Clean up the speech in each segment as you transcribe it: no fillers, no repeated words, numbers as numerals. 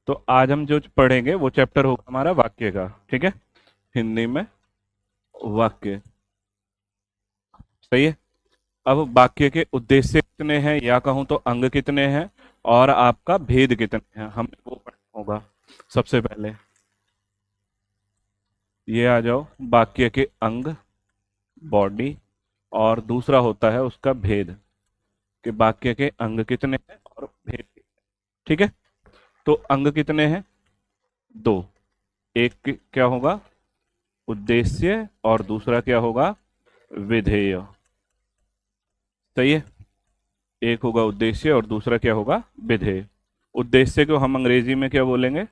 तो आज हम जो पढ़ेंगे वो चैप्टर होगा हमारा वाक्य का, ठीक है। हिंदी में वाक्य, सही है। अब वाक्य के उद्देश्य कितने हैं, या कहूं तो अंग कितने हैं, और आपका भेद कितने हैं, हमें वो पढ़ना होगा। सबसे पहले ये आ जाओ, वाक्य के अंग, बॉडी, और दूसरा होता है उसका भेद, कि वाक्य के अंग कितने हैं और भेद कितने हैं, ठीक है। तो अंग कितने हैं? दो। एक क्या होगा? उद्देश्य, और दूसरा क्या होगा? विधेय। सही है। एक होगा उद्देश्य और दूसरा क्या होगा? विधेय। उद्देश्य को हम अंग्रेजी में क्या बोलेंगे?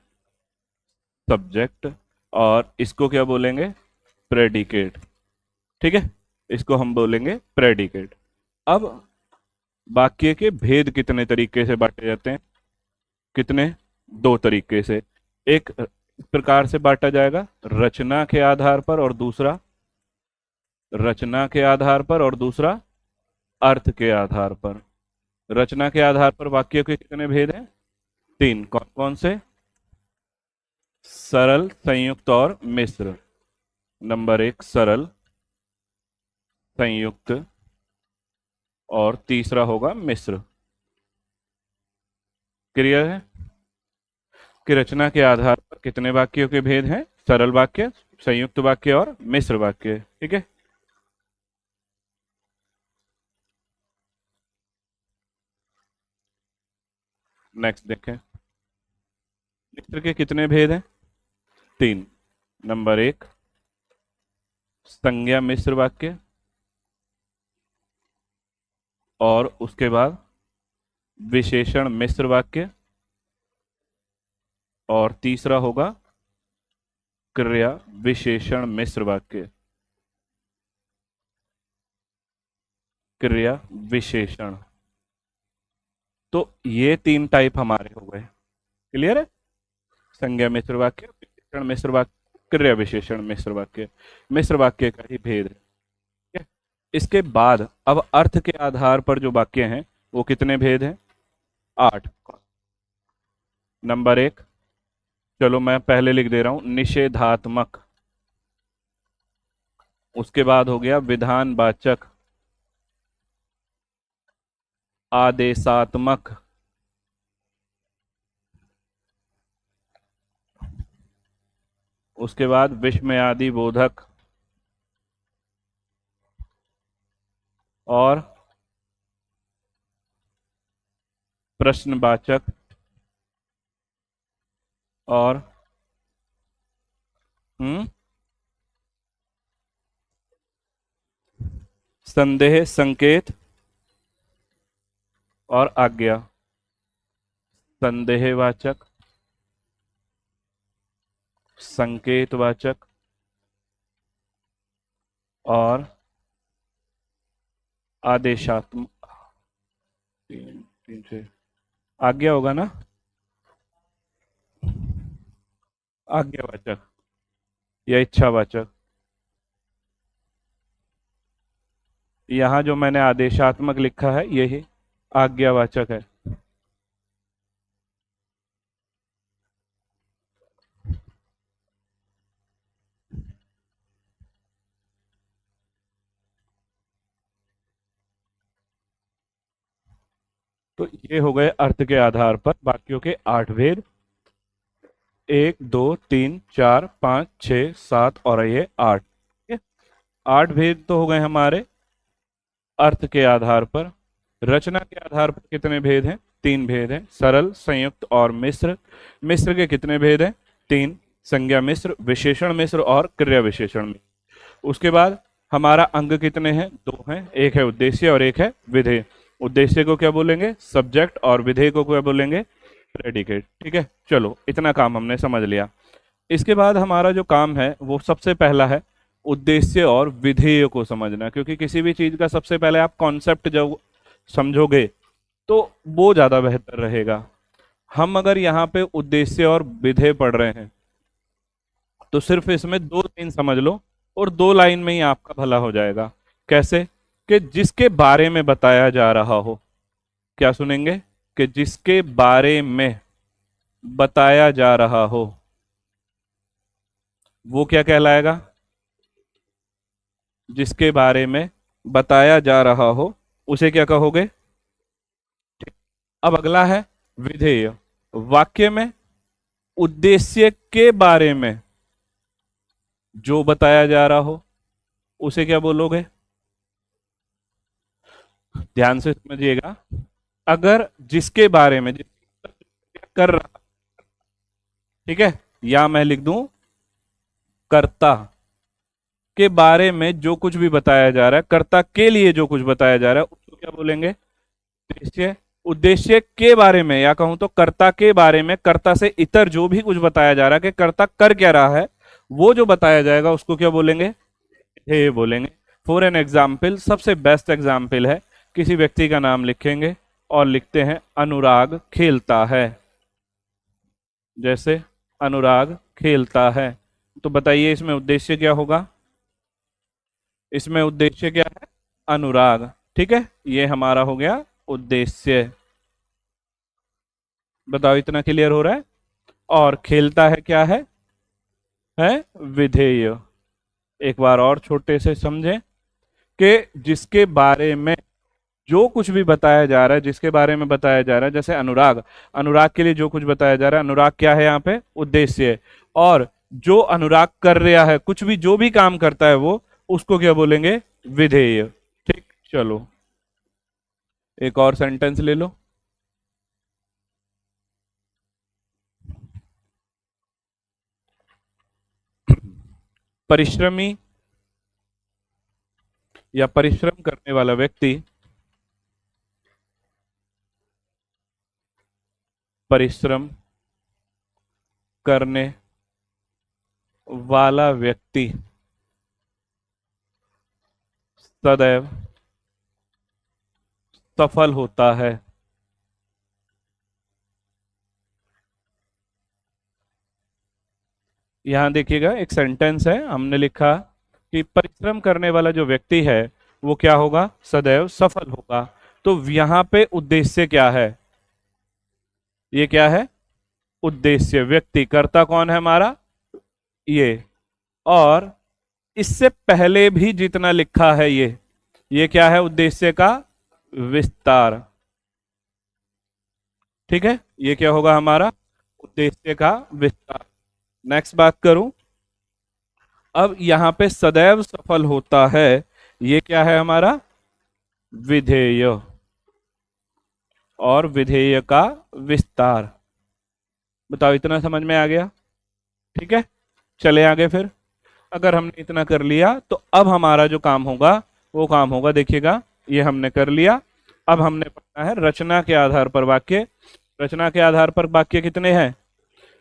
सब्जेक्ट। और इसको क्या बोलेंगे? प्रेडिकेट। ठीक है, इसको हम बोलेंगे प्रेडिकेट। अब वाक्य के भेद कितने तरीके से बांटे जाते हैं? कितने? दो तरीके से। एक इस प्रकार से बांटा जाएगा, रचना के आधार पर, और दूसरा रचना के आधार पर और दूसरा अर्थ के आधार पर। रचना के आधार पर वाक्य के कितने भेद हैं? तीन। कौन कौन से? सरल, संयुक्त और मिश्र। नंबर एक सरल, संयुक्त, और तीसरा होगा मिश्र। क्लियर है कि रचना के आधार पर कितने वाक्यों के भेद हैं? सरल वाक्य, संयुक्त वाक्य और मिश्र वाक्य, ठीक है। नेक्स्ट देखें, मिश्र के कितने भेद हैं? तीन। नंबर एक संज्ञा मिश्र वाक्य, और उसके बाद विशेषण मिश्र वाक्य, और तीसरा होगा क्रिया विशेषण मिश्र वाक्य। क्रिया विशेषण। तो ये तीन टाइप हमारे हो गए। क्लियर है? संज्ञा मिश्र वाक्य, विशेषण मिश्र वाक्य, क्रिया विशेषण मिश्र वाक्य। मिश्र वाक्य का ही भेद है, ठीक है। इसके बाद अब अर्थ के आधार पर जो वाक्य हैं वो कितने भेद हैं? आठ। नंबर एक, चलो मैं पहले लिख दे रहा हूं, निषेधात्मक। उसके बाद हो गया विधानवाचक, आदेशात्मक, उसके बाद विस्मयादि बोधक, और प्रश्नवाचक, और संदेह, संकेत, और आज्ञा। संदेहवाचक, संकेतवाचक, और आदेशात्मक। तीन तीन से आज्ञा होगा ना? आज्ञावाचक या इच्छावाचक। यहाँ जो मैंने आदेशात्मक लिखा है यही आज्ञावाचक है। तो ये हो गए अर्थ के आधार पर वाक्यों के आठ भेद। एक, दो, तीन, चार, पाँच, छ, सात, और ये आठ, ठीक है। आठ भेद तो हो गए हमारे अर्थ के आधार पर। रचना के आधार पर कितने भेद हैं? तीन भेद हैं, सरल, संयुक्त और मिश्र। मिश्र के कितने भेद हैं? तीन। संज्ञा मिश्र, विशेषण मिश्र, और क्रिया विशेषण मिश्र। उसके बाद हमारा अंग कितने हैं? दो हैं, एक है उद्देश्य और एक है विधेय। उद्देश्य को क्या बोलेंगे? सब्जेक्ट, और विधेय को क्या बोलेंगे? प्रेडिकेट, ठीक है। चलो इतना काम हमने समझ लिया। इसके बाद हमारा जो काम है वो सबसे पहला है उद्देश्य और विधेय को समझना, क्योंकि किसी भी चीज का सबसे पहले आप कॉन्सेप्ट जब समझोगे तो वो ज्यादा बेहतर रहेगा। हम अगर यहाँ पे उद्देश्य और विधेय पढ़ रहे हैं तो सिर्फ इसमें दो लाइन समझ लो, और दो लाइन में ही आपका भला हो जाएगा। कैसे? कि जिसके बारे में बताया जा रहा हो। क्या सुनेंगे? कि जिसके बारे में बताया जा रहा हो, वो क्या कहलाएगा? जिसके बारे में बताया जा रहा हो उसे क्या कहोगे? अब अगला है विधेय। वाक्य में उद्देश्य के बारे में जो बताया जा रहा हो उसे क्या बोलोगे? ध्यान से समझिएगा। अगर जिसके बारे में कर रहा, ठीक है, या मैं लिख दूं कर्ता के बारे में जो कुछ भी बताया जा रहा है, कर्ता के लिए जो कुछ बताया जा रहा है उसको क्या बोलेंगे? उद्देश्य। उद्देश्य के बारे में, या कहूं तो कर्ता के बारे में, कर्ता से इतर जो भी कुछ बताया जा रहा है कि कर्ता कर क्या रहा है, वो जो बताया जाएगा उसको क्या बोलेंगे? हे बोलेंगे। फॉर एन एग्जाम्पल, सबसे बेस्ट एग्जाम्पल है, किसी व्यक्ति का नाम लिखेंगे और लिखते हैं अनुराग खेलता है। जैसे अनुराग खेलता है, तो बताइए इसमें उद्देश्य क्या होगा? इसमें उद्देश्य क्या है? अनुराग। ठीक है, ये हमारा हो गया उद्देश्य। बताओ इतना क्लियर हो रहा है? और खेलता है क्या है विधेय। एक बार और छोटे से समझें कि जिसके बारे में जो कुछ भी बताया जा रहा है, जिसके बारे में बताया जा रहा है, जैसे अनुराग, अनुराग के लिए जो कुछ बताया जा रहा है, अनुराग क्या है यहाँ पे? उद्देश्य। और जो अनुराग कर रहा है, कुछ भी जो भी काम करता है वो, उसको क्या बोलेंगे? विधेय। ठीक, चलो एक और सेंटेंस ले लो। परिश्रमी या परिश्रम करने वाला व्यक्ति, परिश्रम करने वाला व्यक्ति सदैव सफल होता है। यहां देखिएगा एक सेंटेंस है, हमने लिखा कि परिश्रम करने वाला जो व्यक्ति है वो क्या होगा? सदैव सफल होगा। तो यहां पे उद्देश्य क्या है? ये क्या है? उद्देश्य। व्यक्ति, कर्ता कौन है हमारा? ये। और इससे पहले भी जितना लिखा है ये क्या है? उद्देश्य का विस्तार। ठीक है, ये क्या होगा हमारा? उद्देश्य का विस्तार। नेक्स्ट बात करूं, अब यहां पे सदैव सफल होता है, ये क्या है हमारा? विधेय। और विधेय का विस्तार। बताओ इतना समझ में आ गया? ठीक है, चले आगे फिर। अगर हमने इतना कर लिया तो अब हमारा जो काम होगा वो काम होगा, देखिएगा, ये हमने कर लिया। अब हमने पढ़ना है रचना के आधार पर वाक्य। रचना के आधार पर वाक्य कितने हैं?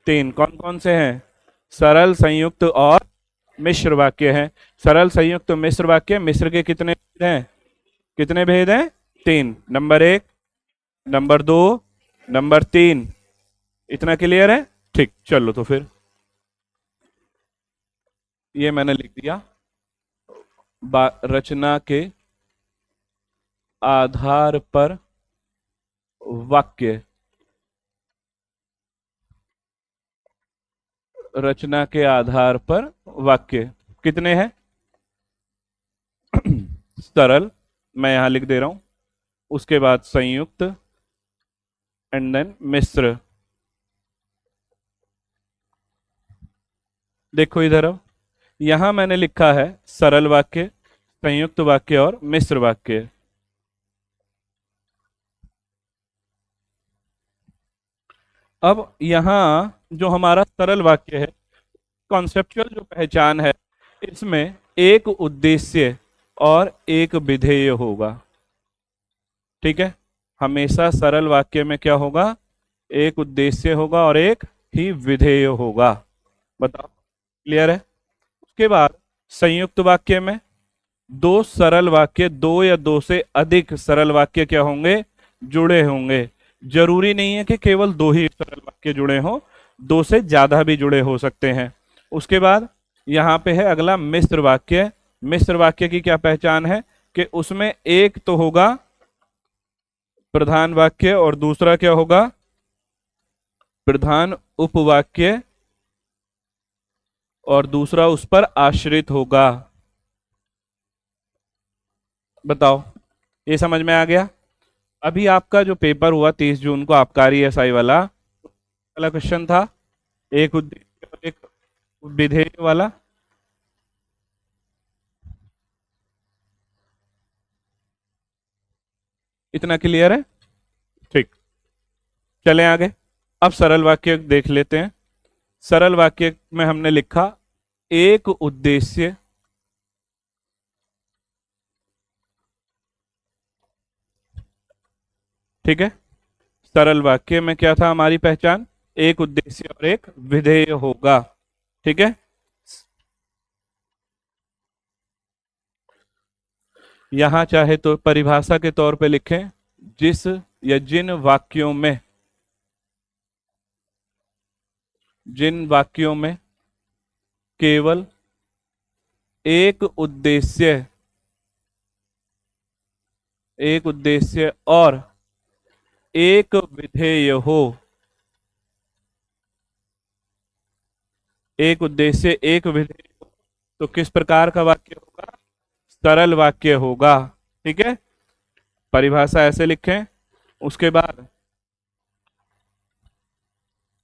3। कौन कौन से हैं? सरल, संयुक्त और मिश्र वाक्य हैं। सरल, संयुक्त, मिश्र वाक्य, मिश्र के कितने भेद हैं? कितने भेद हैं? 3। Number 1, number 2, number 3। इतना क्लियर है? ठीक, चलो तो फिर ये मैंने लिख दिया। रचना के आधार पर वाक्य। रचना के आधार पर वाक्य कितने हैं? सरल, मैं यहां लिख दे रहा हूं, उसके बाद संयुक्त, एंड देन मिश्र। देखो इधर, अब यहां मैंने लिखा है सरल वाक्य, संयुक्त वाक्य और मिश्र वाक्य। अब यहां जो हमारा सरल वाक्य है, कॉन्सेप्चुअल जो पहचान है, इसमें एक उद्देश्य और एक विधेय होगा। ठीक है, हमेशा सरल वाक्य में क्या होगा? एक उद्देश्य होगा और एक ही विधेय होगा। बताओ क्लियर है? उसके बाद संयुक्त वाक्य में दो सरल वाक्य, दो या दो से अधिक सरल वाक्य क्या होंगे? जुड़े होंगे। जरूरी नहीं है कि केवल दो ही सरल वाक्य जुड़े हों, दो से ज्यादा भी जुड़े हो सकते हैं। उसके बाद यहां पे है अगला मिश्र वाक्य। मिश्र वाक्य की क्या पहचान है? कि उसमें एक तो होगा प्रधान वाक्य और दूसरा क्या होगा? प्रधान उपवाक्य और दूसरा उस पर आश्रित होगा। बताओ, ये समझ में आ गया? अभी आपका जो पेपर हुआ 30 जून को आबकारी एसआई वाला, पहला क्वेश्चन था एक उद्देश्य और एक विधेय वाला। इतना क्लियर है? ठीक, चलें आगे। अब सरल वाक्य देख लेते हैं। सरल वाक्य में हमने लिखा एक उद्देश्य ठीक है। सरल वाक्य में क्या था हमारी पहचान? एक उद्देश्य और एक विधेय होगा। ठीक है। यहां चाहे तो परिभाषा के तौर पे लिखें, जिस या जिन वाक्यों में केवल एक उद्देश्य और एक विधेय हो। एक उद्देश्य एक विधेय हो तो किस प्रकार का वाक्य होगा? सरल वाक्य होगा। ठीक है, परिभाषा ऐसे लिखें। उसके बाद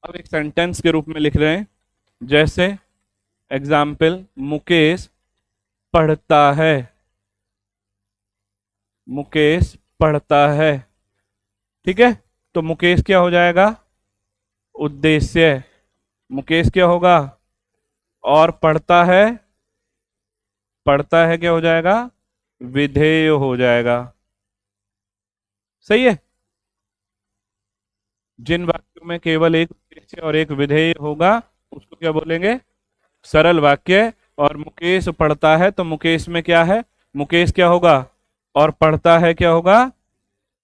अब एक सेंटेंस के रूप में लिख रहे हैं, जैसे एग्जाम्पल, मुकेश पढ़ता है। मुकेश पढ़ता है। ठीक है, तो मुकेश क्या हो जाएगा? उद्देश्य। मुकेश क्या होगा? और पढ़ता है क्या हो जाएगा? विधेय हो जाएगा। सही है। जिन वाक्यों में केवल एक उद्देश्य और एक विधेय होगा उसको क्या बोलेंगे? सरल वाक्य। और मुकेश पढ़ता है तो मुकेश में क्या है? मुकेश क्या होगा? और पढ़ता है क्या होगा?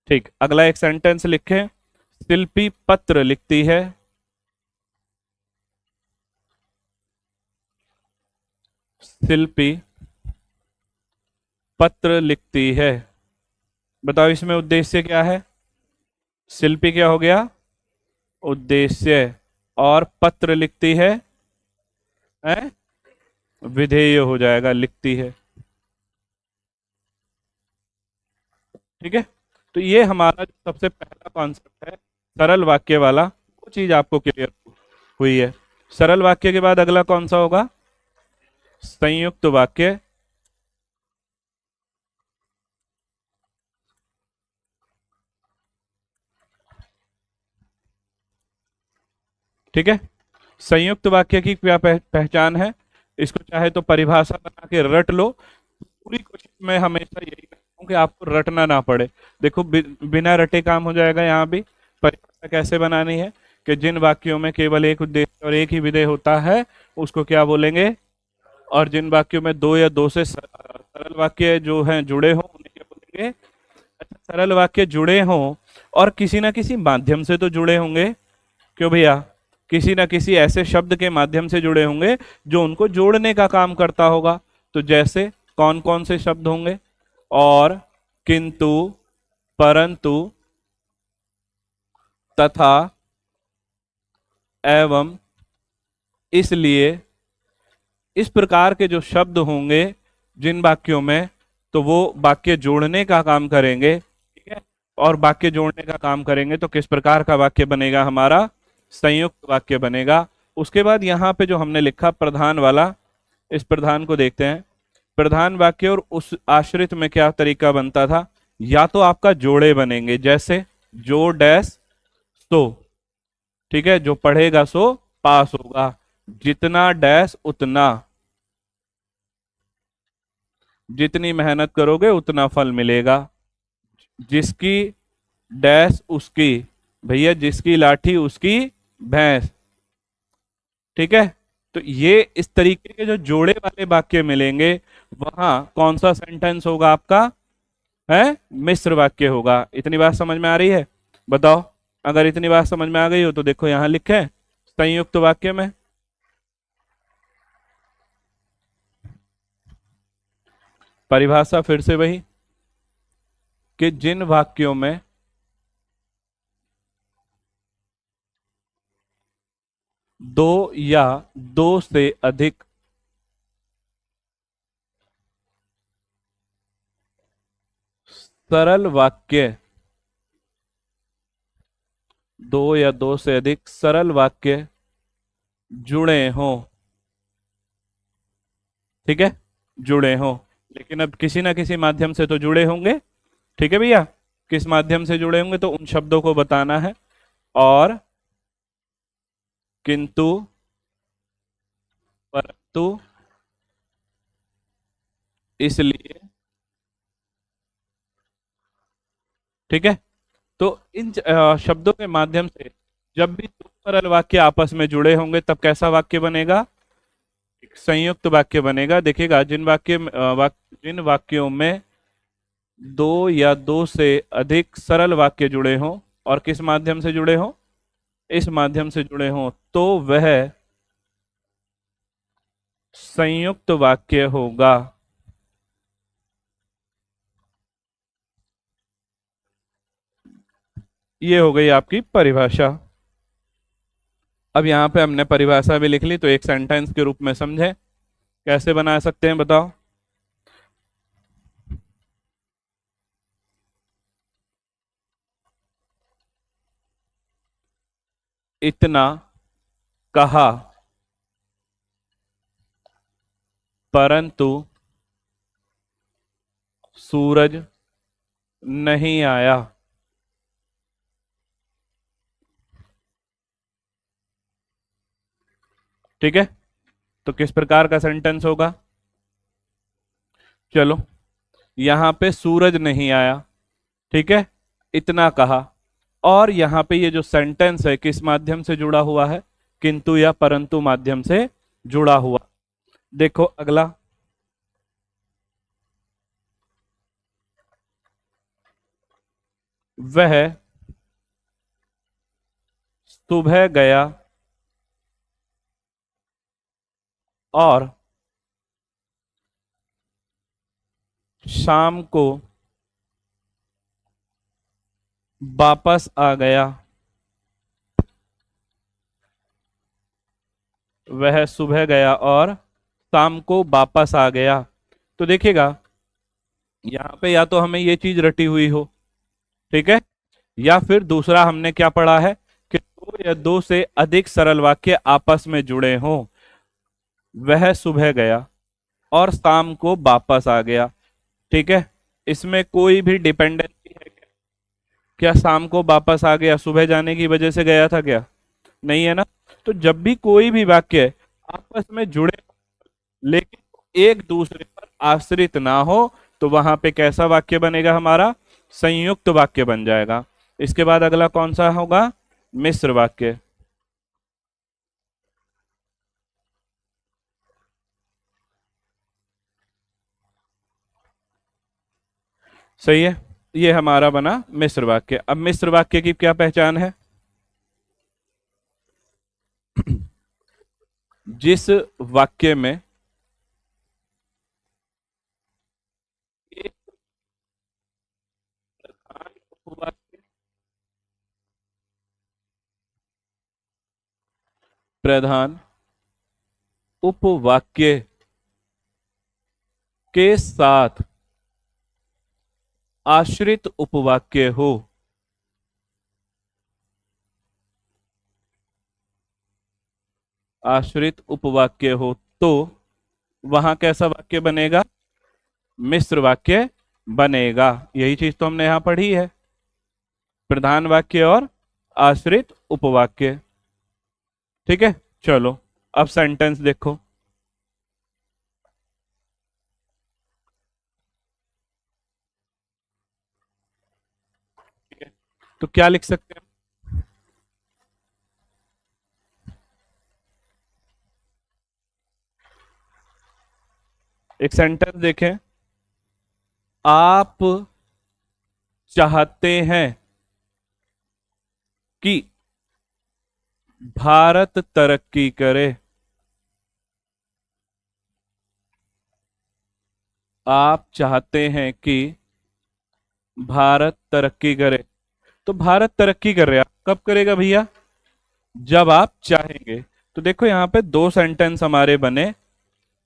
ठीक, अगला एक सेंटेंस लिखें। शिल्पी पत्र लिखती है। शिल्पी पत्र लिखती है। बताओ इसमें उद्देश्य क्या है? शिल्पी क्या हो गया? उद्देश्य। और पत्र लिखती है? विधेय हो जाएगा, लिखती है। ठीक है, तो ये हमारा जो सबसे पहला कॉन्सेप्ट है सरल वाक्य वाला, वो चीज आपको क्लियर हुई है। सरल वाक्य के बाद अगला कौन सा होगा? संयुक्त वाक्य। ठीक है, संयुक्त वाक्य की क्या पहचान है? इसको चाहे तो परिभाषा बना के रट लो। पूरी कोशिश में हमेशा यही करता हूं कि आपको रटना ना पड़े। देखो बिना रटे काम हो जाएगा। यहाँ भी परिभाषा कैसे बनानी है कि जिन वाक्यों में केवल एक उद्देश्य और एक ही विधेय होता है उसको क्या बोलेंगे? और जिन वाक्यों में दो या दो से सरल वाक्य जो हैं जुड़े हों उन्हें क्या बोलेंगे? अच्छा, सरल वाक्य जुड़े हों और किसी ना किसी माध्यम से तो जुड़े होंगे। क्यों भैया? किसी ना किसी ऐसे शब्द के माध्यम से जुड़े होंगे जो उनको जोड़ने का काम करता होगा। तो जैसे कौन कौन से शब्द होंगे? और, किंतु, परंतु, तथा, एवं, इसलिए, इस प्रकार के जो शब्द होंगे जिन वाक्यों में, तो वो वाक्य जोड़ने का काम करेंगे। ठीक है, और वाक्य जोड़ने का काम करेंगे तो किस प्रकार का वाक्य बनेगा? हमारा संयुक्त वाक्य बनेगा। उसके बाद यहाँ पे जो हमने लिखा प्रधान वाला, इस प्रधान को देखते हैं। प्रधान वाक्य और उस आश्रित में क्या तरीका बनता था? या तो आपका जोड़े बनेंगे, जैसे जो डैश सो। ठीक है, जो पढ़ेगा सो पास होगा। जितना डैश उतना, जितनी मेहनत करोगे उतना फल मिलेगा। जिसकी डैश उसकी, भैया जिसकी लाठी उसकी भैंस। ठीक है, तो ये इस तरीके के जो जोड़े वाले वाक्य मिलेंगे वहां कौन सा सेंटेंस होगा आपका? है मिश्र वाक्य होगा। इतनी बात समझ में आ रही है? बताओ, अगर इतनी बात समझ में आ गई हो तो देखो यहां लिखे संयुक्त वाक्य में परिभाषा फिर से वही कि जिन वाक्यों में दो या दो से अधिक सरल वाक्य, दो या दो से अधिक सरल वाक्य जुड़े हों। ठीक है, जुड़े हों। लेकिन अब किसी ना किसी माध्यम से तो जुड़े होंगे। ठीक है भैया, किस माध्यम से जुड़े होंगे तो उन शब्दों को बताना है। और, किंतु, परंतु, इसलिए। ठीक है, तो इन शब्दों के माध्यम से जब भी दो सरल वाक्य आपस में जुड़े होंगे तब कैसा वाक्य बनेगा? एक संयुक्त वाक्य बनेगा। देखिएगा, जिन वाक्यों में दो या दो से अधिक सरल वाक्य जुड़े हों और किस माध्यम से जुड़े हों, इस माध्यम से जुड़े हों, तो वह संयुक्त वाक्य होगा। ये हो गई आपकी परिभाषा। अब यहां पे हमने परिभाषा भी लिख ली, तो एक सेंटेंस के रूप में समझे कैसे बना सकते हैं, बताओ। इतना कहा, परंतु सूरज नहीं आया। ठीक है, तो किस प्रकार का सेंटेंस होगा? चलो, यहां पे सूरज नहीं आया, ठीक है, इतना कहा, और यहां पे ये जो सेंटेंस है किस माध्यम से जुड़ा हुआ है? किंतु या परंतु माध्यम से जुड़ा हुआ। देखो अगला, वह सुबह गया और शाम को वापस आ गया। वह सुबह गया और शाम को वापस आ गया। तो देखिएगा, यहाँ पे या तो हमें ये चीज रटी हुई हो, ठीक है, या फिर दूसरा हमने क्या पढ़ा है कि दो या दो से अधिक सरल वाक्य आपस में जुड़े हों। वह सुबह गया और शाम को वापस आ गया। ठीक है, इसमें कोई भी डिपेंडेंसी है क्या? क्या शाम को वापस आ गया सुबह जाने की वजह से गया था क्या? नहीं है ना। तो जब भी कोई भी वाक्य आपस में जुड़े लेकिन एक दूसरे पर आश्रित ना हो, तो वहां पे कैसा वाक्य बनेगा हमारा? संयुक्त वाक्य बन जाएगा। इसके बाद अगला कौन सा होगा? मिश्र वाक्य। सही है, ये हमारा बना मिश्र वाक्य। अब मिश्र वाक्य की क्या पहचान है? जिस वाक्य में एक प्रधान उपवाक्य, प्रधान उपवाक्य के साथ आश्रित उपवाक्य हो। आश्रित उपवाक्य हो तो वहां कैसा वाक्य बनेगा? मिश्र वाक्य बनेगा। यही चीज तो हमने यहां पढ़ी है, प्रधान वाक्य और आश्रित उपवाक्य। ठीक है, चलो अब सेंटेंस देखो। ठीक है, तो क्या लिख सकते हैं? एक सेंटेंस देखें। आप चाहते हैं कि भारत तरक्की करे। आप चाहते हैं कि भारत तरक्की करे। तो भारत तरक्की कर रहा, कब करेगा भैया? जब आप चाहेंगे। तो देखो यहाँ पे दो सेंटेंस हमारे बने।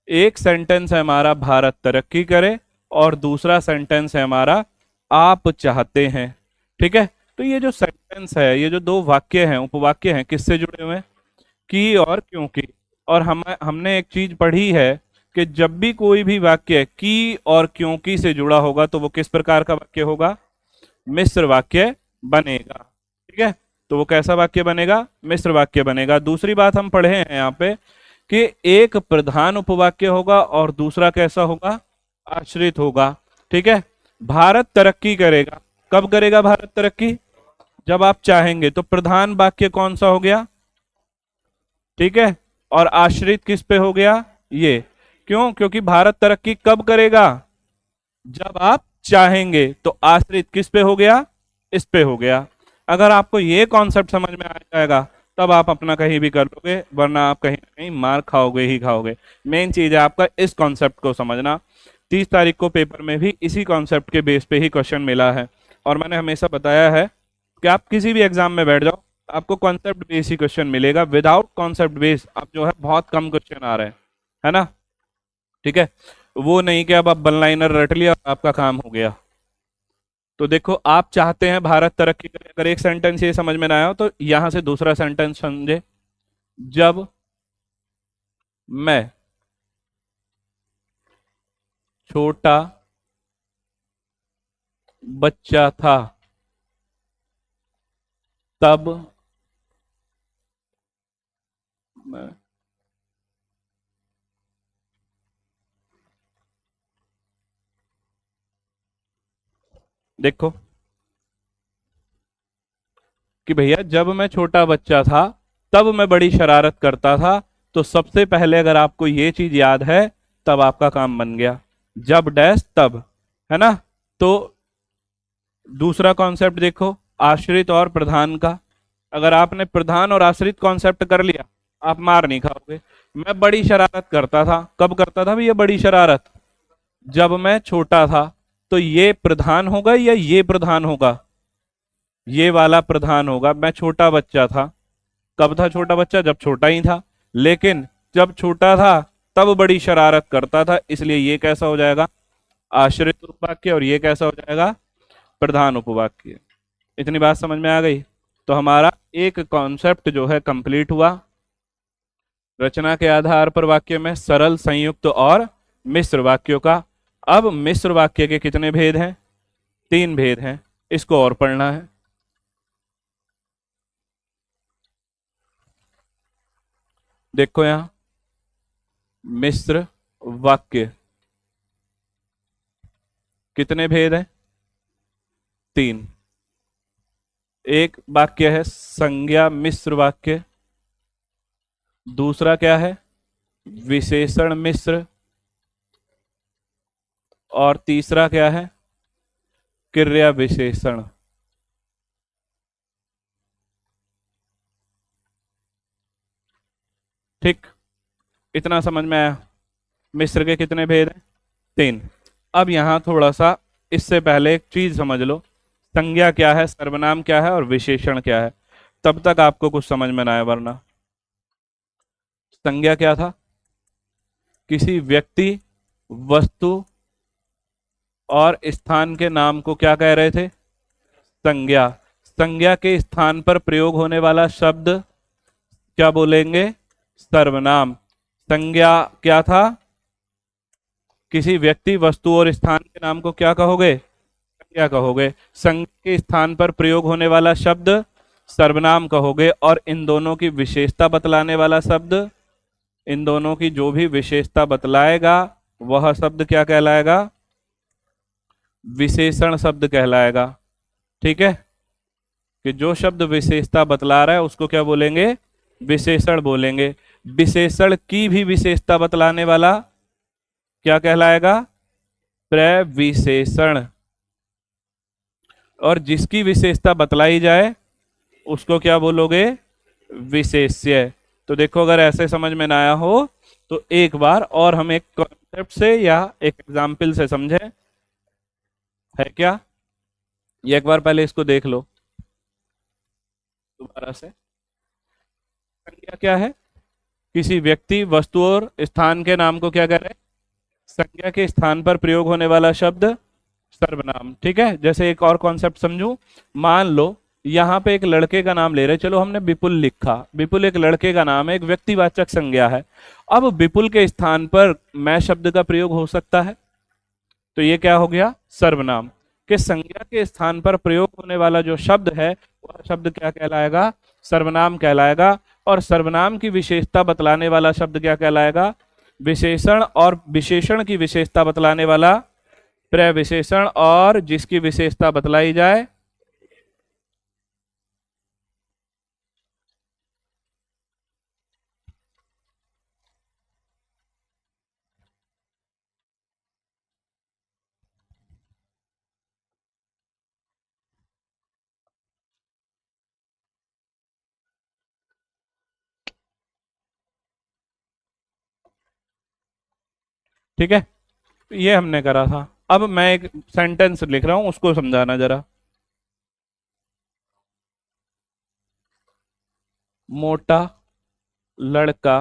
एक सेंटेंस है हमारा भारत तरक्की करे, और दूसरा सेंटेंस है हमारा आप चाहते हैं। ठीक है, तो ये जो सेंटेंस है, ये जो दो वाक्य हैं, उपवाक्य हैं, किससे जुड़े हुए हैं? की और क्योंकि। और हमने एक चीज पढ़ी है कि जब भी कोई भी वाक्य की और क्योंकि से जुड़ा होगा तो वो किस प्रकार का वाक्य होगा? मिश्र वाक्य बनेगा। ठीक है, तो वो कैसा वाक्य बनेगा? मिश्र वाक्य बनेगा। दूसरी बात हम पढ़े हैं यहाँ पे कि एक प्रधान उपवाक्य होगा और दूसरा कैसा होगा? आश्रित होगा। ठीक है, भारत तरक्की करेगा। कब करेगा भारत तरक्की? जब आप चाहेंगे। तो प्रधान वाक्य कौन सा हो गया? ठीक है, और आश्रित किस पे हो गया? ये। क्यों? क्योंकि भारत तरक्की कब करेगा? जब आप चाहेंगे। तो आश्रित किस पे हो गया? इस पे हो गया। अगर आपको ये कॉन्सेप्ट समझ में आ जाएगा तब आप अपना कहीं भी कर लोगे, वरना आप कहीं ना कहीं मार खाओगे ही खाओगे। मेन चीज है आपका इस कॉन्सेप्ट को समझना। 30 तारीख को पेपर में भी इसी कॉन्सेप्ट के बेस पे ही क्वेश्चन मिला है, और मैंने हमेशा बताया है कि आप किसी भी एग्जाम में बैठ जाओ, आपको कॉन्सेप्ट बेस ही क्वेश्चन मिलेगा। विदाउट कॉन्सेप्ट बेस आप जो है बहुत कम क्वेश्चन आ रहे हैं, है ना? ठीक है, वो नहीं कि अब आप वन लाइनर रट लिया और आपका काम हो गया। तो देखो, आप चाहते हैं भारत तरक्की करे, अगर एक सेंटेंस ये समझ में ना आया हो तो यहां से दूसरा सेंटेंस समझे। जब मैं छोटा बच्चा था तब मैं, देखो कि भैया जब मैं छोटा बच्चा था तब मैं बड़ी शरारत करता था। तो सबसे पहले अगर आपको ये चीज याद है तब आपका काम बन गया। जब डैश तब, है ना? तो दूसरा कॉन्सेप्ट देखो, आश्रित और प्रधान का। अगर आपने प्रधान और आश्रित कॉन्सेप्ट कर लिया, आप मार नहीं खाओगे। मैं बड़ी शरारत करता था, कब करता था भैया बड़ी शरारत? जब मैं छोटा था। तो ये प्रधान होगा या ये प्रधान होगा? ये वाला प्रधान होगा। मैं छोटा बच्चा था, कब था छोटा बच्चा? जब छोटा ही था। लेकिन जब छोटा था तब बड़ी शरारत करता था, इसलिए ये कैसा हो जाएगा? आश्रित उपवाक्य। और ये कैसा हो जाएगा? प्रधान उपवाक्य। इतनी बात समझ में आ गई? तो हमारा एक कॉन्सेप्ट जो है कंप्लीट हुआ। रचना के आधार पर वाक्य में सरल, संयुक्त और मिश्र वाक्यों का। अब मिश्र वाक्य के कितने भेद हैं? 3 भेद हैं। इसको और पढ़ना है। देखो यहां मिश्र वाक्य कितने भेद हैं? 3। एक वाक्य है संज्ञा मिश्र वाक्य, दूसरा क्या है? विशेषण मिश्र, और तीसरा क्या है? क्रिया विशेषण। ठीक, इतना समझ में आया? मिश्र के कितने भेद हैं? 3। अब यहां थोड़ा सा इससे पहले एक चीज समझ लो। संज्ञा क्या है, सर्वनाम क्या है और विशेषण क्या है, तब तक आपको कुछ समझ में ना आए। वरना संज्ञा क्या था? किसी व्यक्ति, वस्तु और स्थान के नाम को क्या कह रहे थे? संज्ञा। संज्ञा के स्थान पर प्रयोग होने वाला शब्द क्या बोलेंगे? सर्वनाम। संज्ञा क्या था? किसी व्यक्ति, वस्तु और स्थान के नाम को क्या कहोगे? संज्ञा कहोगे। संज्ञा के स्थान पर प्रयोग होने वाला शब्द सर्वनाम कहोगे, और इन दोनों की विशेषता बतलाने वाला शब्द, इन दोनों की जो भी विशेषता बतलाएगा वह शब्द क्या कहलाएगा? विशेषण शब्द कहलाएगा। ठीक है, कि जो शब्द विशेषता बतला रहा है उसको क्या बोलेंगे? विशेषण बोलेंगे। विशेषण की भी विशेषता बतलाने वाला क्या कहलाएगा? प्रविशेषण। और जिसकी विशेषता बतलाई जाए उसको क्या बोलोगे? विशेष्य। तो देखो, अगर ऐसे समझ में ना आया हो तो एक बार और हम एक कॉन्सेप्ट से या एक एग्जाम्पल से समझे, है क्या? ये एक बार पहले इसको देख लो दोबारा से। संज्ञा क्या है? किसी व्यक्ति, वस्तु और स्थान के नाम को क्या करें, संज्ञा के स्थान पर प्रयोग होने वाला शब्द सर्वनाम। ठीक है, जैसे एक और कॉन्सेप्ट समझू। मान लो यहाँ पे एक लड़के का नाम ले रहे, चलो हमने विपुल लिखा, विपुल एक लड़के का नाम है, एक व्यक्तिवाचक संज्ञा है। अब विपुल के स्थान पर मैं शब्द का प्रयोग हो सकता है, तो ये क्या हो गया, सर्वनाम। कि संज्ञा के स्थान पर प्रयोग होने वाला जो शब्द है वह शब्द क्या कहलाएगा, सर्वनाम कहलाएगा। और सर्वनाम की विशेषता बतलाने वाला शब्द क्या कहलाएगा, विशेषण। और विशेषण की विशेषता बतलाने वाला प्रविशेषण। और जिसकी विशेषता बतलाई जाए ठीक है, ये हमने करा था। अब मैं एक सेंटेंस लिख रहा हूं, उसको समझाना जरा। मोटा लड़का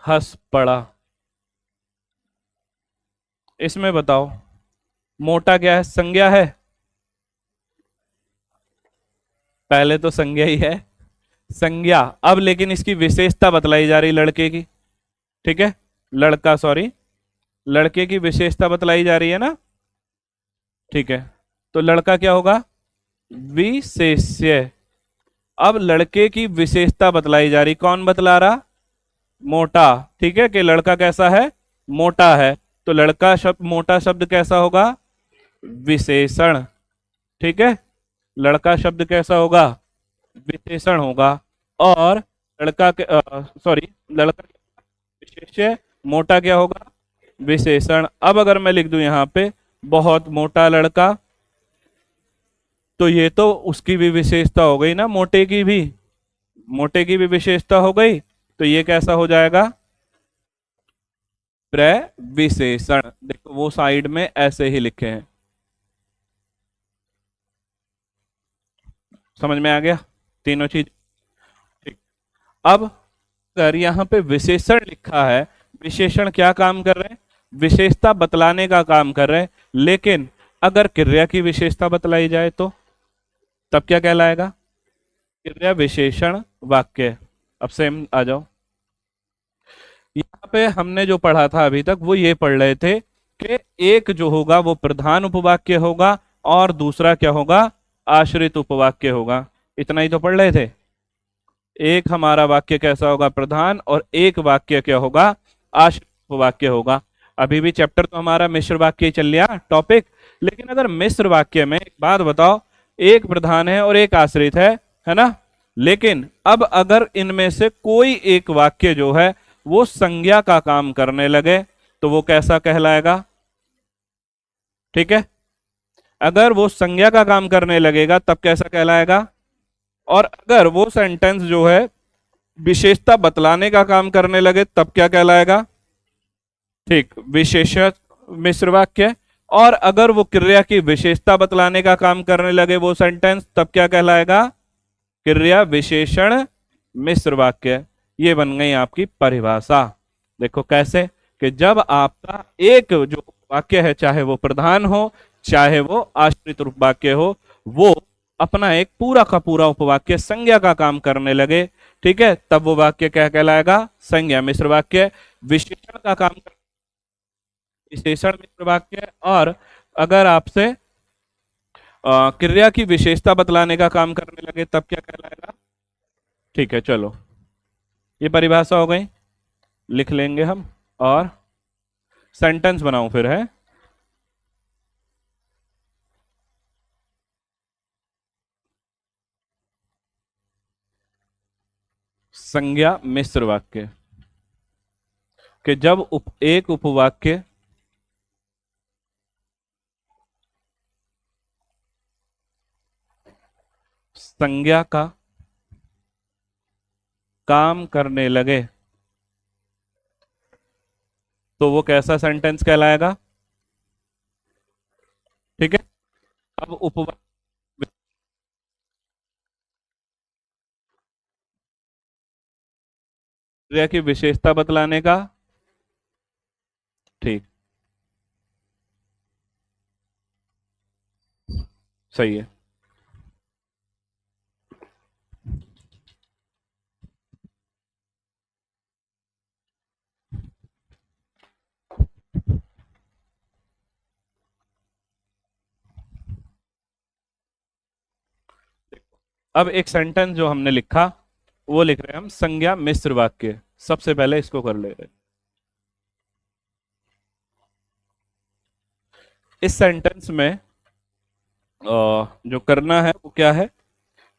हंस पड़ा। इसमें बताओ मोटा क्या है, संज्ञा है, पहले तो संज्ञा ही है, संज्ञा। अब लेकिन इसकी विशेषता बतलाई जा रही लड़के की। ठीक है, लड़का सॉरी, लड़के की विशेषता बतलाई जा रही है ना। ठीक है, तो लड़का क्या होगा, विशेष्य। अब लड़के की विशेषता बतलाई जा रही, कौन बतला रहा, मोटा। ठीक है, कि लड़का कैसा है, मोटा है। तो लड़का शब्द, मोटा शब्द कैसा होगा, विशेषण। ठीक है, लड़का शब्द कैसा होगा, विशेषण होगा। और लड़का के सॉरी, लड़का विशेष्य, मोटा क्या होगा, विशेषण। अब अगर मैं लिख दूं यहाँ पे बहुत मोटा लड़का, तो ये तो उसकी भी विशेषता हो गई ना, मोटे की भी, मोटे की भी विशेषता हो गई। तो ये कैसा हो जाएगा, प्रविशेषण। देखो वो साइड में ऐसे ही लिखे हैं, समझ में आ गया तीनों चीज। ठीक। अब अगर यहाँ पे विशेषण लिखा है, विशेषण क्या काम कर रहे हैं, विशेषता बतलाने का काम कर रहे हैं। लेकिन अगर क्रिया की विशेषता बतलाई जाए तो तब क्या कहलाएगा, क्रिया विशेषण वाक्य। अब सेम आ जाओ, यहाँ पे हमने जो पढ़ा था अभी तक वो ये पढ़ रहे थे कि एक जो होगा वो प्रधान उपवाक्य होगा और दूसरा क्या होगा, आश्रित उपवाक्य होगा। इतना ही तो पढ़ रहे थे। एक हमारा वाक्य कैसा होगा, प्रधान, और एक वाक्य क्या होगा, आश्रित उपवाक्य होगा। अभी भी चैप्टर तो हमारा मिश्र वाक्य ही चल रहा टॉपिक। लेकिन अगर मिश्र वाक्य में एक बात बताओ, एक प्रधान है और एक आश्रित है ना। लेकिन अब अगर इनमें से कोई एक वाक्य जो है वो संज्ञा का काम करने लगे तो वो कैसा कहलाएगा। ठीक है, अगर वो संज्ञा का काम करने लगेगा तब कैसा कहलाएगा। और अगर वो सेंटेंस जो है विशेषता बतलाने का काम करने लगे तब क्या कहलाएगा, ठीक, विशेष मिश्र वाक्य। और अगर वो क्रिया की विशेषता बतलाने का काम करने लगे वो सेंटेंस तब क्या कहलाएगा, क्रिया विशेषण मिश्र वाक्य। ये बन गई आपकी परिभाषा। देखो कैसे, कि जब आपका एक जो वाक्य है, चाहे वो प्रधान हो चाहे वो आश्रित रूप वाक्य हो, वो अपना एक पूरा का पूरा उपवाक्य संज्ञा का काम करने लगे, ठीक है, तब वो वाक्य क्या कहलाएगा, संज्ञा मिश्र वाक्य। विशेषण का काम कर, विशेषण मिश्र वाक्य। और अगर आपसे क्रिया की विशेषता बतलाने का काम करने लगे तब क्या कहलाएगा। ठीक है, चलो ये परिभाषा हो गई, लिख लेंगे हम। और सेंटेंस बनाऊं फिर, है संज्ञा मिश्र वाक्य, कि जब एक उपवाक्य संज्ञा का काम करने लगे तो वो कैसा सेंटेंस कहलाएगा। ठीक है, अब उपवाक्य क्रिया की विशेषता बतलाने का। ठीक, सही है। अब एक सेंटेंस जो हमने लिखा वो लिख रहे हैं हम संज्ञा मिश्र वाक्य। सबसे पहले इसको कर ले रहे हैं। इस सेंटेंस में जो करना है वो क्या है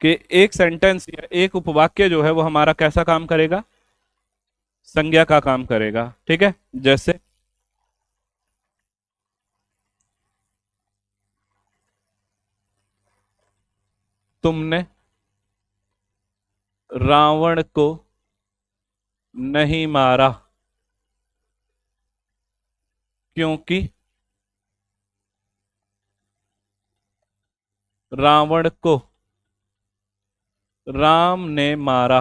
कि एक सेंटेंस या एक उपवाक्य जो है वो हमारा कैसा काम करेगा, संज्ञा का काम करेगा। ठीक है, जैसे तुमने रावण को नहीं मारा क्योंकि रावण को राम ने मारा,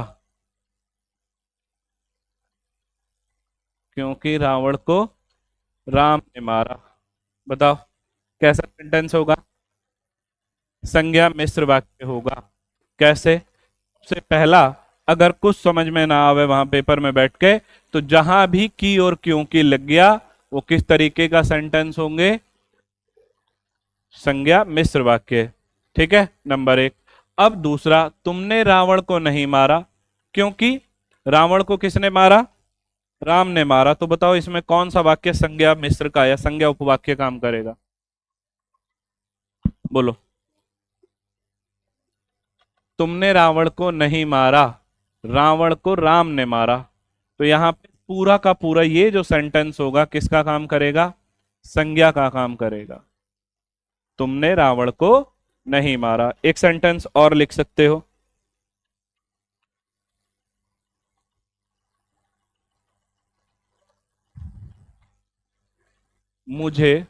क्योंकि रावण को राम ने मारा। बताओ कैसा सेंटेंस होगा, संज्ञा मिश्र वाक्य होगा। कैसे, सबसे पहला, अगर कुछ समझ में ना आवे वहां पेपर में बैठ के, तो जहां भी की और क्यों की लग गया वो किस तरीके का सेंटेंस होंगे, संज्ञा मिश्र वाक्य। ठीक है, नंबर एक। अब दूसरा, तुमने रावण को नहीं मारा क्योंकि रावण को किसने मारा, राम ने मारा। तो बताओ इसमें कौन सा वाक्य संज्ञा मिश्र का या संज्ञा उपवाक्य काम करेगा, बोलो। तुमने रावण को नहीं मारा, रावण को राम ने मारा। तो यहां पे पूरा का पूरा ये जो सेंटेंस होगा किसका काम करेगा, संज्ञा का काम करेगा। तुमने रावण को नहीं मारा। एक सेंटेंस और लिख सकते हो, मुझे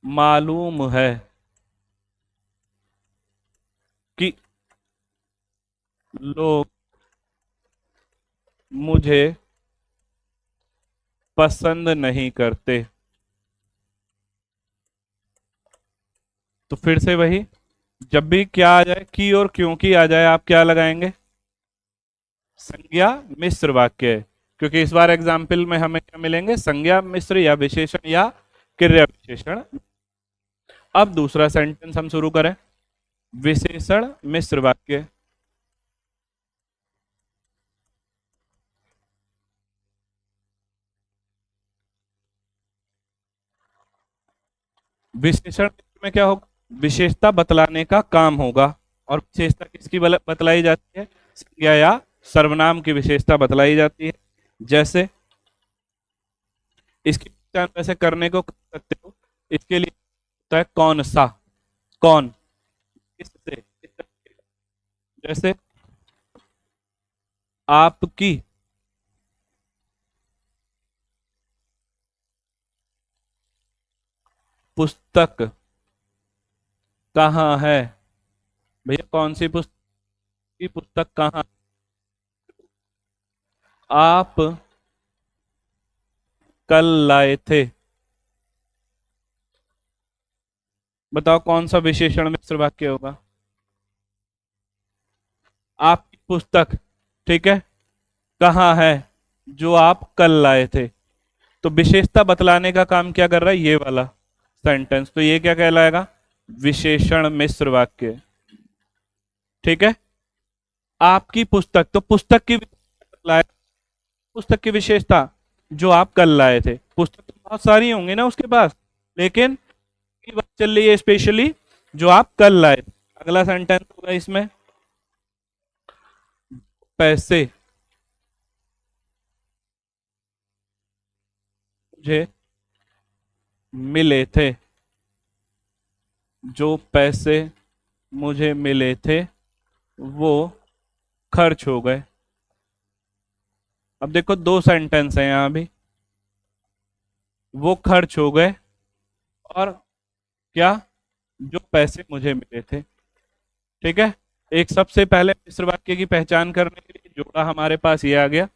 मालूम है कि लोग मुझे पसंद नहीं करते। तो फिर से वही, जब भी क्या आ जाए, की और क्यों की आ जाए, आप क्या लगाएंगे, संज्ञा मिश्र वाक्य। क्योंकि इस बार एग्जाम्पल में हमें क्या मिलेंगे, संज्ञा मिश्र या विशेषण या क्रिया विशेषण। अब दूसरा सेंटेंस हम शुरू करें, विशेषण मिश्र वाक्य। विशेषण में क्या होगा, विशेषता बतलाने का काम होगा। और विशेषता किसकी बतलाई जाती है, संज्ञा या सर्वनाम की विशेषता बतलाई जाती है। जैसे इसकी पहचान वैसे करने को कर सकते हो, इसके लिए होता है कौन सा, कौन, किससे, किस तरीके का। जैसे आपकी पुस्तक कहाँ है, भैया कौन सी पुस्तक की पुस्तक कहाँ, आप कल लाए थे। बताओ कौन सा विशेषण मिश्र वाक्य होगा, आपकी पुस्तक, ठीक है, कहाँ है, जो आप कल लाए थे। तो विशेषता बतलाने का काम क्या कर रहा है ये वाला सेंटेंस, तो ये क्या कहलाएगा, विशेषण मिश्र वाक्य। ठीक है, आपकी पुस्तक, तो पुस्तक की पुस्तक की विशेषता जो आप कल लाए थे। पुस्तक तो बहुत सारी होंगी ना उसके पास, लेकिन की बात चल रही है स्पेशली जो आप कल लाए थे। अगला सेंटेंस होगा इसमें, पैसे मुझे मिले थे, जो पैसे मुझे मिले थे वो खर्च हो गए। अब देखो दो सेंटेंस हैं यहां भी, वो खर्च हो गए और क्या, जो पैसे मुझे मिले थे। ठीक है, एक सबसे पहले मिश्र वाक्य की पहचान करने के लिए जोड़ा हमारे पास ये आ गया,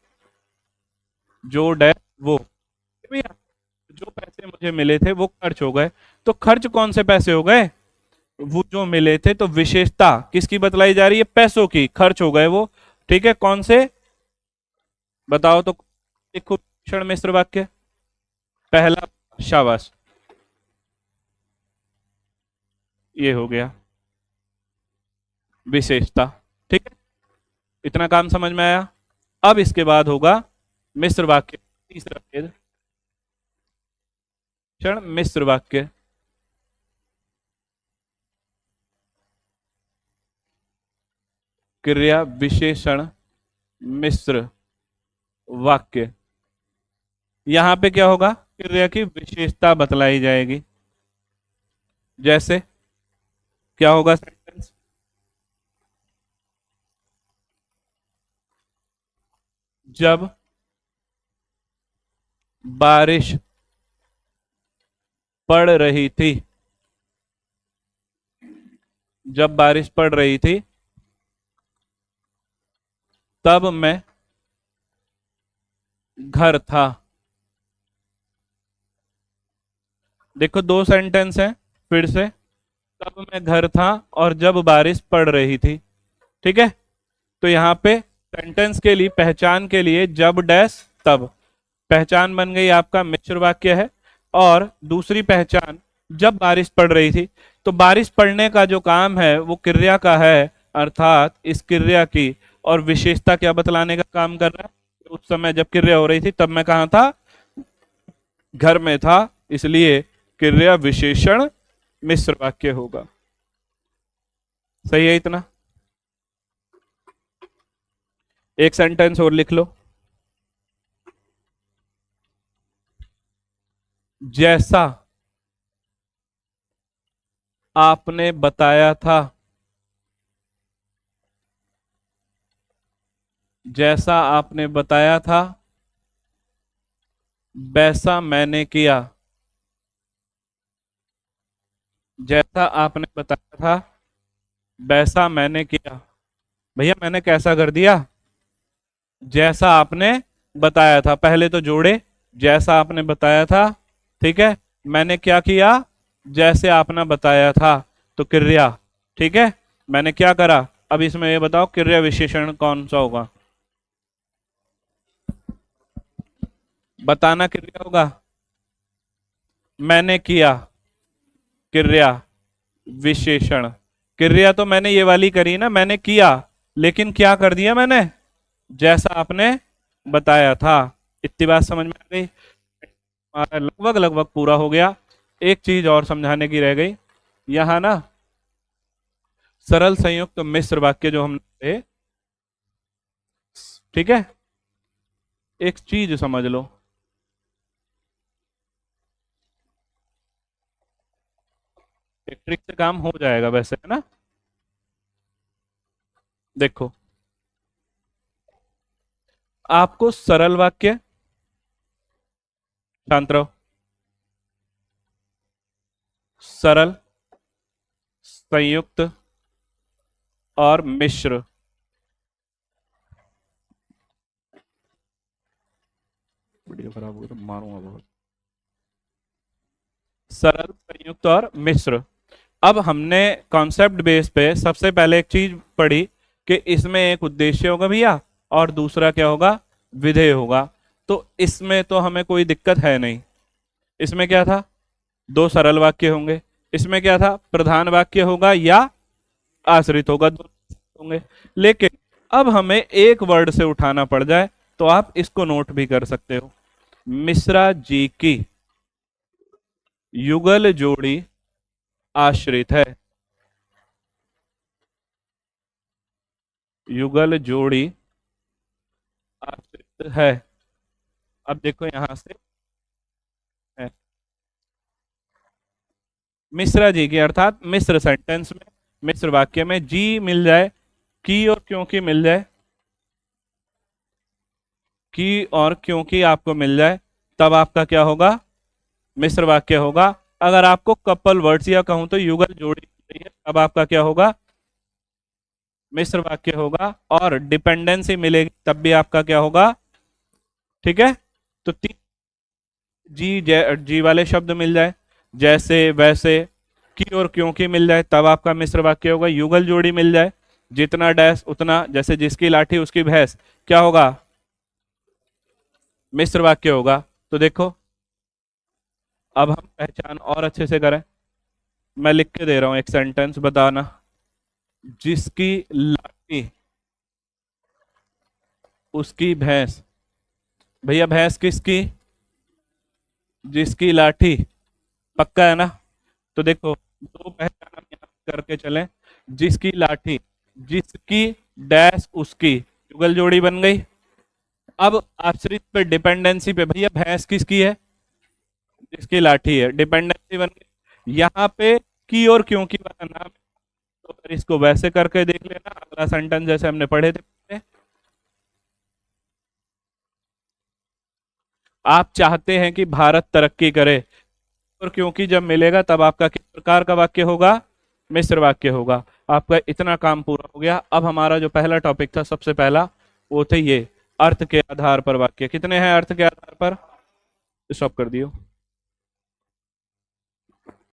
जो डैश वो। भैया जो पैसे मुझे मिले थे वो खर्च हो गए, तो खर्च कौन से पैसे हो गए? वो जो मिले थे, तो विशेषता किसकी बतलाई जा रही है? पैसों की, खर्च हो गए वो। ठीक है, कौन से बताओ तो। देखो क्षण मिश्र वाक्य, पहला, शाबाश, ये हो गया विशेषता। ठीक है, इतना काम समझ में आया। अब इसके बाद होगा मिश्र वाक्य, तीसरा भेद, क्षण मिश्र वाक्य। क्रिया विशेषण मिश्र वाक्य। यहां पे क्या होगा? क्रिया की विशेषता बतलाई जाएगी। जैसे क्या होगा सेंटेंस? जब बारिश पड़ रही थी, जब बारिश पड़ रही थी तब मैं घर था। देखो दो सेंटेंस हैं, फिर से, तब मैं घर था और जब बारिश पड़ रही थी। ठीक है, तो यहाँ पे सेंटेंस के लिए, पहचान के लिए, जब डैश तब, पहचान बन गई आपका मिश्र वाक्य है। और दूसरी पहचान, जब बारिश पड़ रही थी, तो बारिश पड़ने का जो काम है वो क्रिया का है, अर्थात इस क्रिया की। और विशेषता क्या बतलाने का काम कर रहा है? उस समय जब क्रिया हो रही थी तब मैं कहाँ था? घर में था, इसलिए क्रिया विशेषण मिश्र वाक्य होगा। सही है इतना? एक सेंटेंस और लिख लो, जैसा आपने बताया था, जैसा आपने बताया था वैसा मैंने किया। जैसा आपने बताया था वैसा मैंने किया। भैया मैंने कैसा कर दिया? जैसा आपने बताया था, पहले तो जोड़े, जैसा आपने बताया था। ठीक है, मैंने क्या किया? जैसे आपने बताया था, तो क्रिया। ठीक है, मैंने क्या करा? अब इसमें ये बताओ क्रिया विशेषण कौन सा होगा? बताना क्रिया होगा, मैंने किया क्रिया विशेषण। क्रिया तो मैंने ये वाली करी ना, मैंने किया, लेकिन क्या कर दिया मैंने? जैसा आपने बताया था। इतनी बात समझ में आ गई? हमारा लगभग लगभग पूरा हो गया। एक चीज और समझाने की रह गई, यहां ना सरल संयुक्त मिश्र वाक्य जो हमने, ठीक है, एक चीज समझ लो, एक ट्रिक से काम हो जाएगा वैसे, है ना? देखो, आपको सरल वाक्य, शांत रहो, सरल, संयुक्त और मिश्र, वीडियो खराब हो गई तो मारूंगा बहुत। सरल, संयुक्त और मिश्र। अब हमने कॉन्सेप्ट बेस पे सबसे पहले एक चीज पढ़ी कि इसमें एक उद्देश्य होगा भैया, और दूसरा क्या होगा? विधेय होगा। तो इसमें तो हमें कोई दिक्कत है नहीं। इसमें क्या था? दो सरल वाक्य होंगे। इसमें क्या था? प्रधान वाक्य होगा या आश्रित होगा, दोनों होंगे। लेकिन अब हमें एक वर्ड से उठाना पड़ जाए तो आप इसको नोट भी कर सकते हो। मिश्रा जी की युगल जोड़ी आश्रित है। युगल जोड़ी आश्रित है। अब देखो यहां से है, मिश्रा जी की, अर्थात मिश्र सेंटेंस में, मिश्र वाक्य में जी मिल जाए, की और क्योंकि मिल जाए, की और क्योंकि आपको मिल जाए, तब आपका क्या होगा? मिश्र वाक्य होगा। अगर आपको कपल वर्ड्स या कहूं तो युगल जोड़ी मिल रही है, तब आपका क्या होगा? मिश्र वाक्य होगा, और डिपेंडेंसी मिलेगी तब भी आपका क्या होगा, ठीक है। तो तीन जी वाले शब्द मिल जाए, जैसे वैसे, की और क्योंकि मिल जाए तब आपका मिश्र वाक्य होगा। युगल जोड़ी मिल जाए, जितना डैश उतना, जैसे जिसकी लाठी उसकी भैंस, क्या होगा, मिश्र वाक्य होगा। तो देखो अब हम पहचान और अच्छे से करें। मैं लिख के दे रहा हूं एक सेंटेंस, बताना। जिसकी लाठी उसकी भैंस, भैया भैंस किसकी, जिसकी लाठी, पक्का है ना। तो देखो दो पहचान हम यहाँ करके चलें। जिसकी लाठी, जिसकी डैश उसकी, युगल जोड़ी बन गई। अब आश्रित पे डिपेंडेंसी पे, भैया भैंस किसकी है, जिसकी लाठी है, डिपेंडेंसी बन गई। यहाँ पे की और क्यों की वाला नाम है, तो फिर इसको वैसे करके देख लेना, अगला सेंटेंस जैसे हमने पढ़े थे। आप चाहते हैं कि भारत तरक्की करे, और क्योंकि जब मिलेगा तब आपका किस प्रकार का वाक्य होगा, मिश्र वाक्य होगा। आपका इतना काम पूरा हो गया। अब हमारा जो पहला टॉपिक था सबसे पहला, वो थे ये अर्थ के आधार पर वाक्य। कितने हैं अर्थ के आधार पर, स्टॉप कर दियो।